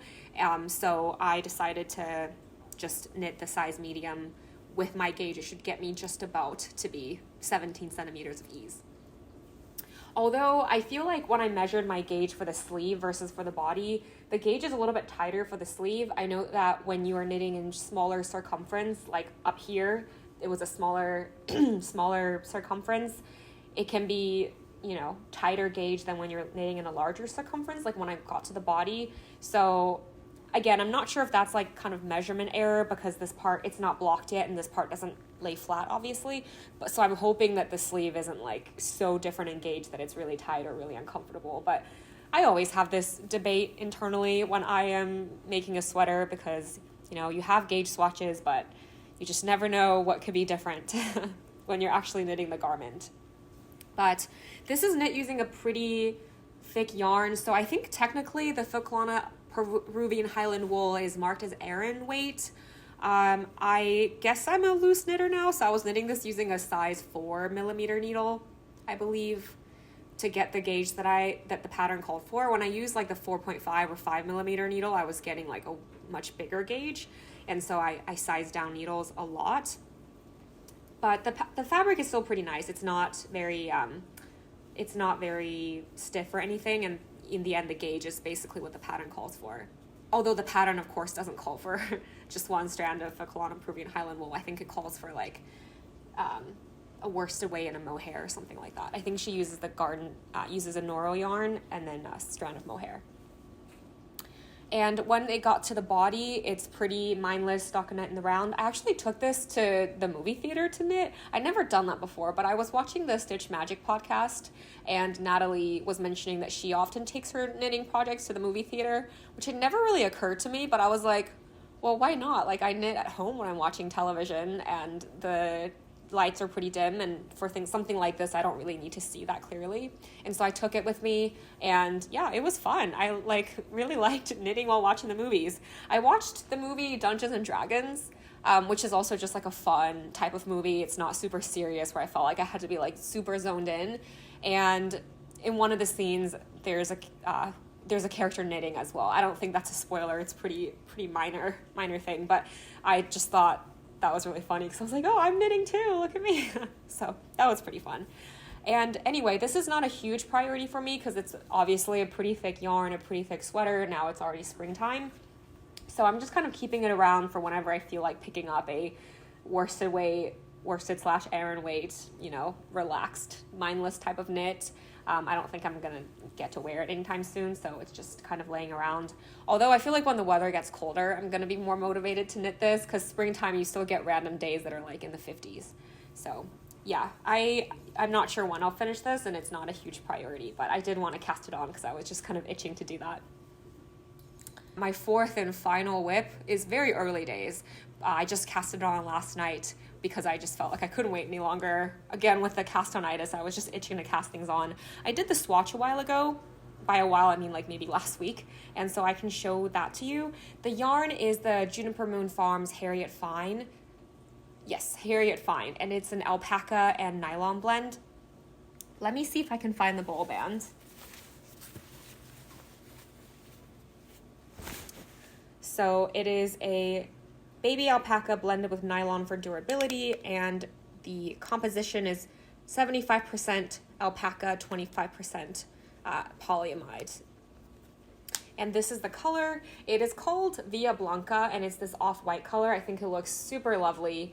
So I decided to just knit the size medium with my gauge. It should get me just about to be 17 centimeters of ease. Although I feel like when I measured my gauge for the sleeve versus for the body, the gauge is a little bit tighter for the sleeve. I know that when you are knitting in smaller circumference, like up here, it was a smaller circumference. It can be, tighter gauge than when you're knitting in a larger circumference, like when I got to the body. So again, I'm not sure if that's like kind of measurement error because this part, it's not blocked yet and this part doesn't lay flat, obviously. But so I'm hoping that the sleeve isn't like so different in gauge that it's really tight or really uncomfortable. But I always have this debate internally when I am making a sweater because, you have gauge swatches, but you just never know what could be different when you're actually knitting the garment. But this is knit using a pretty thick yarn. So I think technically the Filcolana Peruvian Highland wool is marked as Aran weight. I guess I'm a loose knitter now, so I was knitting this using a size 4mm needle, I believe, to get the gauge that the pattern called for. When I used like the 4.5 or 5mm needle, I was getting like a much bigger gauge, and so I sized down needles a lot. But the fabric is still pretty nice. It's not very stiff or anything, and in the end, the gauge is basically what the pattern calls for. Although the pattern, of course, doesn't call for just one strand of Filcolana Peruvian Highland wool. I think it calls for like a worsted weight and a mohair or something like that. I think she uses uses a Noro yarn and then a strand of mohair. And when it got to the body, it's pretty mindless stockinette in the round. I actually took this to the movie theater to knit. I'd never done that before, but I was watching the Stitch Magic podcast, and Natalie was mentioning that she often takes her knitting projects to the movie theater, which had never really occurred to me, but I was like, well, why not? Like, I knit at home when I'm watching television, and the lights are pretty dim, and for something like this, I don't really need to see that clearly. And so I took it with me, and yeah, it was fun. I really liked knitting while watching the movies. I watched the movie Dungeons and Dragons, which is also just like a fun type of movie. It's not super serious where I felt like I had to be like super zoned in. And in one of the scenes, there's a character knitting as well. I don't think that's a spoiler. It's pretty minor thing, but I just thought that was really funny because I was like, oh, I'm knitting too, look at me. So that was pretty fun. And anyway, this is not a huge priority for me because it's obviously a pretty thick yarn, a pretty thick sweater. Now it's already springtime. So I'm just kind of keeping it around for whenever I feel like picking up a worsted/Aran weight, relaxed, mindless type of knit. I don't think I'm going to get to wear it anytime soon, so it's just kind of laying around. Although I feel like when the weather gets colder, I'm going to be more motivated to knit this because springtime you still get random days that are like in the 50s. So yeah, I'm not sure when I'll finish this, and it's not a huge priority, but I did want to cast it on because I was just kind of itching to do that. My fourth and final whip is very early days. I just cast it on last night because I just felt like I couldn't wait any longer. Again, with the cast-on-itis, I was just itching to cast things on. I did the swatch a while ago. By a while, I mean like maybe last week. And so I can show that to you. The yarn is the Juniper Moon Farms Herriot Fine. Yes, Herriot Fine. And it's an alpaca and nylon blend. Let me see if I can find the ball band. So it is a baby alpaca blended with nylon for durability, and the composition is 75% alpaca, 25% polyamide. And this is the color. It is called Via Blanca, and it's this off-white color. I think it looks super lovely.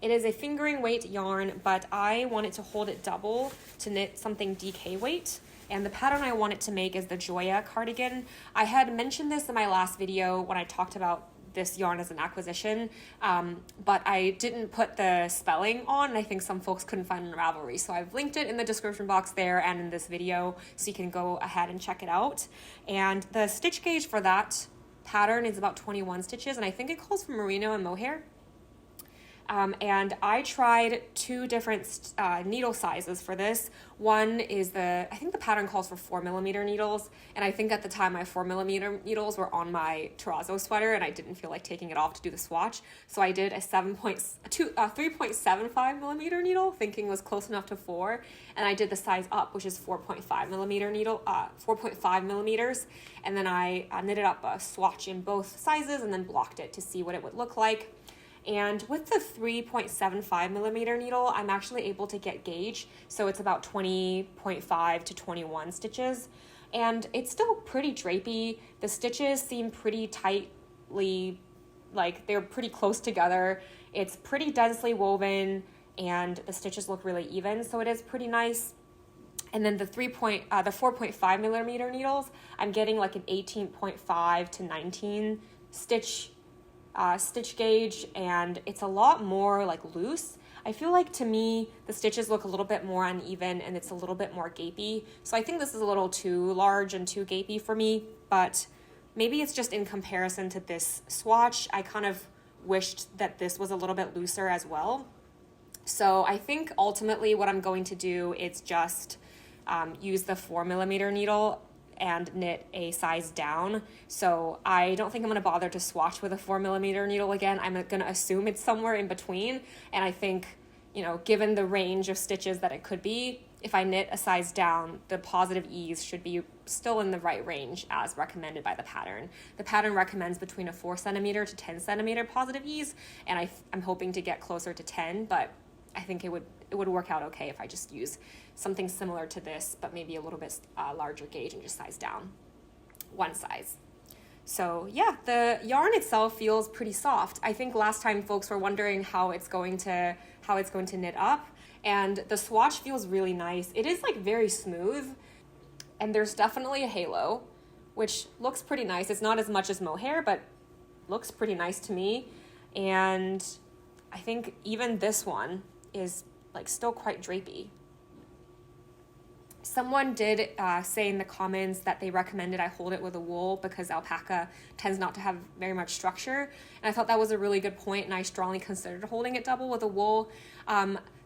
It is a fingering weight yarn, but I wanted to hold it double to knit something DK weight. And the pattern I want it to make is the Gioia Cardigan. I had mentioned this in my last video when I talked about this yarn as an acquisition, but I didn't put the spelling on, and I think some folks couldn't find it in Ravelry. So I've linked it in the description box there and in this video, so you can go ahead and check it out. And the stitch gauge for that pattern is about 21 stitches, and I think it calls for merino and mohair. And I tried two different needle sizes for this. One is I think the pattern calls for 4mm needles, and I think at the time my 4mm needles were on my Terrazzo sweater, and I didn't feel like taking it off to do the swatch. So I did a 3.75mm needle, thinking was close enough to 4, and I did the size up, which is 4.5mm needle, 4.5 millimeters, and then I knitted up a swatch in both sizes and then blocked it to see what it would look like. And with the 3.75 millimeter needle, I'm actually able to get gauge. So it's about 20.5 to 21 stitches. And it's still pretty drapey. The stitches seem pretty tightly, like they're pretty close together. It's pretty densely woven and the stitches look really even. So it is pretty nice. And then the 4.5 millimeter needles, I'm getting like an 18.5 to 19 stitch gauge, and it's a lot more like loose. I feel like to me, the stitches look a little bit more uneven and it's a little bit more gapey. So I think this is a little too large and too gapey for me, but maybe it's just in comparison to this swatch. I kind of wished that this was a little bit looser as well. So I think ultimately what I'm going to do is just use the 4 millimeter needle and knit a size down. So I don't think I'm going to bother to swatch with a 4 millimeter needle again. I'm going to assume it's somewhere in between. And I think, you know, given the range of stitches that it could be, if I knit a size down, the positive ease should be still in the right range as recommended by the pattern. The pattern recommends between a 4 centimeter to 10 centimeter positive ease, and I'm hoping to get closer to 10, but I think it would work out okay if I just use something similar to this, but maybe a little bit larger gauge and just size down one size. So yeah, the yarn itself feels pretty soft. I think last time folks were wondering how it's going to knit up, and the swatch feels really nice. It is like very smooth, and there's definitely a halo, which looks pretty nice. It's not as much as mohair, but looks pretty nice to me. And I think even this one is like still quite drapey. Someone did say in the comments that they recommended I hold it with a wool because alpaca tends not to have very much structure. And I thought that was a really good point, and I strongly considered holding it double with a wool.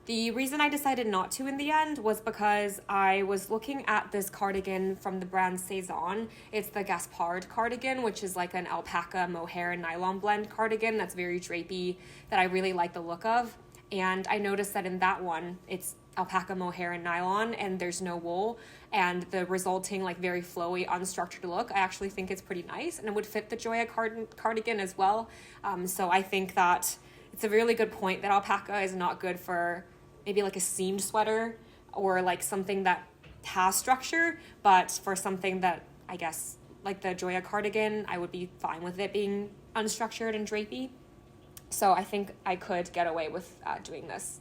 The reason I decided not to in the end was because I was looking at this cardigan from the brand Saison. It's the Gaspard cardigan, which is like an alpaca, mohair, and nylon blend cardigan that's very drapey that I really like the look of. And I noticed that in that one, it's alpaca, mohair, and nylon, and there's no wool, and the resulting like very flowy, unstructured look, I actually think it's pretty nice, and it would fit the Gioia cardigan as well. So I think that it's a really good point that alpaca is not good for maybe like a seamed sweater or like something that has structure, but for something that I guess like the Gioia cardigan, I would be fine with it being unstructured and drapey. So I think I could get away with doing this.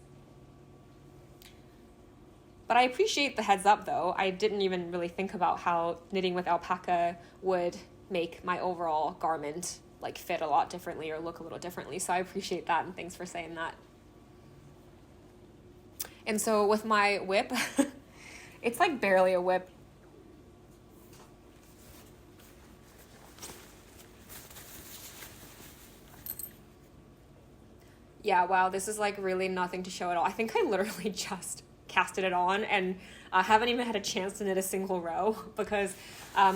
But I appreciate the heads up though. I didn't even really think about how knitting with alpaca would make my overall garment like fit a lot differently or look a little differently. So I appreciate that, and thanks for saying that. And so with my whip, it's like barely a whip. Yeah, wow, this is like really nothing to show at all. I think I literally just casted it on and haven't even had a chance to knit a single row because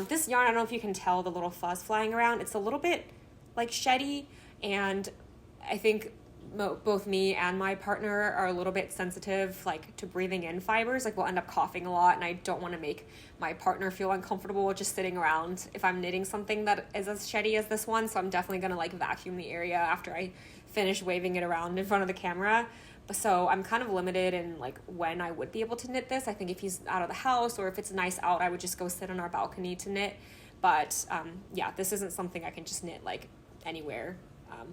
this yarn, I don't know if you can tell the little fuzz flying around. It's a little bit like sheddy, and I think both me and my partner are a little bit sensitive like to breathing in fibers. Like we'll end up coughing a lot, and I don't want to make my partner feel uncomfortable just sitting around if I'm knitting something that is as sheddy as this one. So I'm definitely going to like vacuum the area after I finish waving it around in front of the camera. So I'm kind of limited in like when I would be able to knit this. I think if he's out of the house or if it's nice out, I would just go sit on our balcony to knit. But yeah, this isn't something I can just knit like anywhere,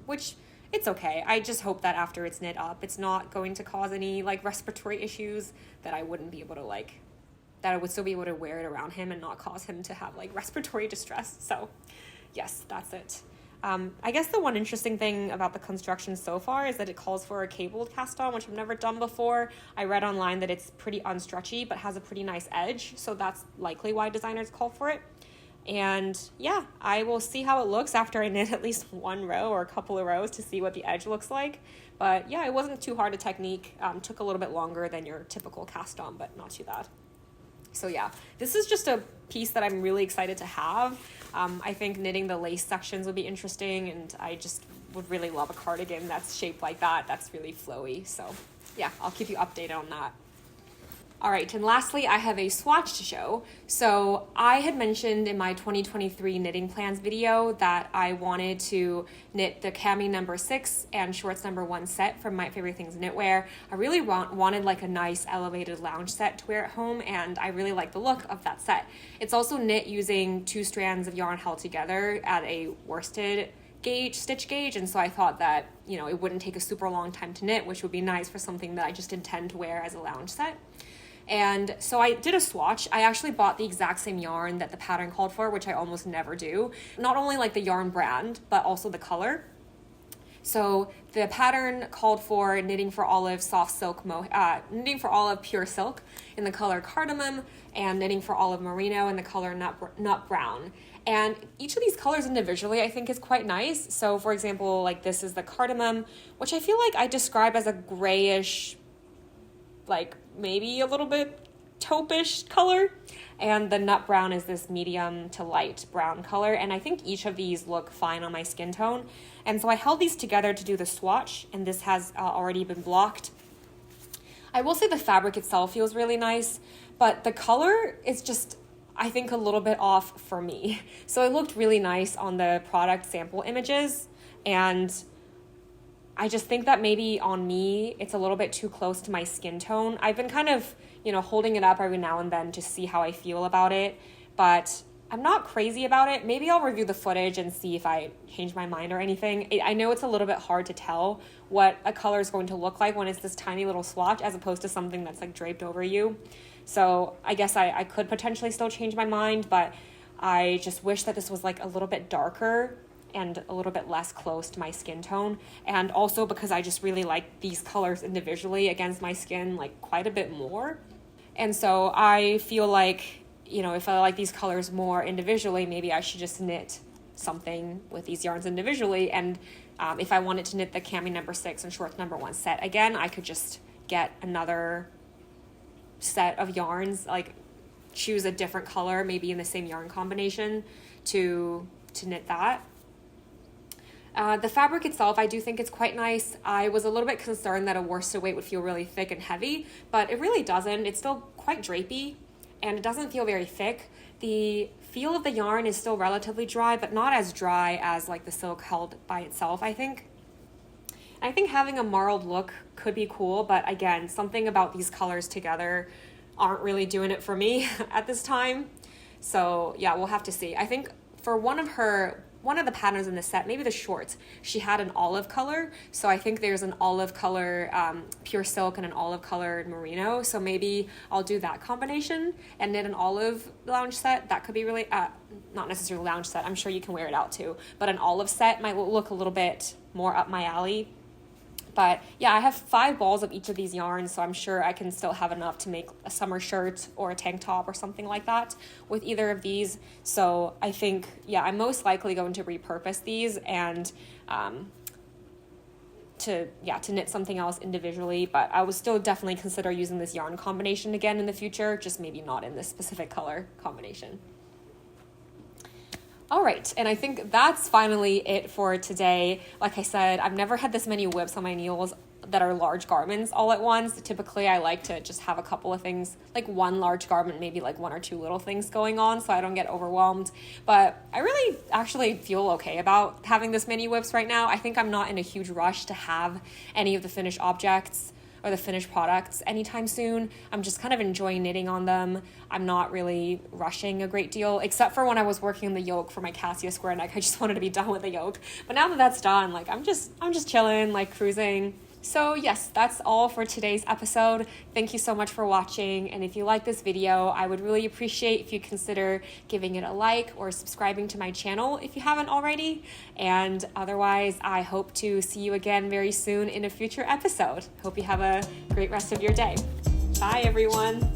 which it's okay. I just hope that after it's knit up, it's not going to cause any like respiratory issues, that I wouldn't be able to like, that I would still be able to wear it around him and not cause him to have like respiratory distress. So yes, that's it. I guess the one interesting thing about the construction so far is that it calls for a cabled cast on, which I've never done before. I read online that it's pretty unstretchy, but has a pretty nice edge. So that's likely why designers call for it. And yeah, I will see how it looks after I knit at least one row or a couple of rows to see what the edge looks like. But yeah, it wasn't too hard a technique. Took a little bit longer than your typical cast on, but not too bad. So yeah, this is just a piece that I'm really excited to have. I think knitting the lace sections would be interesting, and I just would really love a cardigan that's shaped like that. That's really flowy. So yeah, I'll keep you updated on that. All right, and lastly, I have a swatch to show. So I had mentioned in my 2023 knitting plans video that I wanted to knit the Cami number 6 and shorts number 1 set from My Favorite Things Knitwear. I really wanted like a nice elevated lounge set to wear at home, and I really like the look of that set. It's also knit using 2 strands of yarn held together at a worsted stitch gauge, and so I thought that, you know, it wouldn't take a super long time to knit, which would be nice for something that I just intend to wear as a lounge set. And so I did a swatch. I actually bought the exact same yarn that the pattern called for, which I almost never do. Not only like the yarn brand, but also the color. So the pattern called for knitting for olive soft silk, knitting for olive pure silk in the color cardamom, and knitting for olive merino in the color nut brown. And each of these colors individually I think is quite nice. So for example, like this is the cardamom, which I feel like I describe as a grayish, like maybe a little bit taupe-ish color, and the nut brown is this medium to light brown color, and I think each of these look fine on my skin tone. And so I held these together to do the swatch, and this has already been blocked. I will say the fabric itself feels really nice, but the color is just, I think, a little bit off for me. So it looked really nice on the product sample images, and I just think that maybe on me, it's a little bit too close to my skin tone. I've been kind of, you know, holding it up every now and then to see how I feel about it, but I'm not crazy about it. Maybe I'll review the footage and see if I change my mind or anything. I know it's a little bit hard to tell what a color is going to look like when it's this tiny little swatch as opposed to something that's like draped over you. So I guess I could potentially still change my mind, but I just wish that this was like a little bit darker and a little bit less close to my skin tone. And also because I just really like these colors individually against my skin like quite a bit more. And so I feel like, you know, if I like these colors more individually, maybe I should just knit something with these yarns individually. And if I wanted to knit the Cami number 6 and shorts number 1 set again, I could just get another set of yarns, like choose a different color, maybe in the same yarn combination to knit that. The fabric itself, I do think it's quite nice. I was a little bit concerned that a worsted weight would feel really thick and heavy, but it really doesn't. It's still quite drapey, and it doesn't feel very thick. The feel of the yarn is still relatively dry, but not as dry as like the silk held by itself, I think. I think having a marled look could be cool, but again, something about these colors together aren't really doing it for me at this time. So yeah, we'll have to see. I think for one of the patterns in the set, maybe the shorts, she had an olive color. So I think there's an olive color pure silk and an olive colored merino. So maybe I'll do that combination and knit an olive lounge set. That could be really, not necessarily lounge set. I'm sure you can wear it out too. But an olive set might look a little bit more up my alley. But yeah, I have 5 balls of each of these yarns, so I'm sure I can still have enough to make a summer shirt or a tank top or something like that with either of these. So I think, yeah, I'm most likely going to repurpose these and to knit something else individually. But I would still definitely consider using this yarn combination again in the future, just maybe not in this specific color combination. All right, and I think that's finally it for today. Like I said, I've never had this many whips on my needles that are large garments all at once. Typically, I like to just have a couple of things, like one large garment, maybe like 1 or 2 little things going on so I don't get overwhelmed. But I really actually feel okay about having this many whips right now. I think I'm not in a huge rush to have any of the finished objects or the finished products anytime soon. I'm just kind of enjoying knitting on them. I'm not really rushing a great deal, except for when I was working on the yoke for my Casia square neck. I just wanted to be done with the yoke. But now that that's done, like I'm just chilling, like cruising. So yes, that's all for today's episode. Thank you so much for watching. And if you like this video, I would really appreciate if you consider giving it a like or subscribing to my channel if you haven't already. And otherwise, I hope to see you again very soon in a future episode. Hope you have a great rest of your day. Bye, everyone.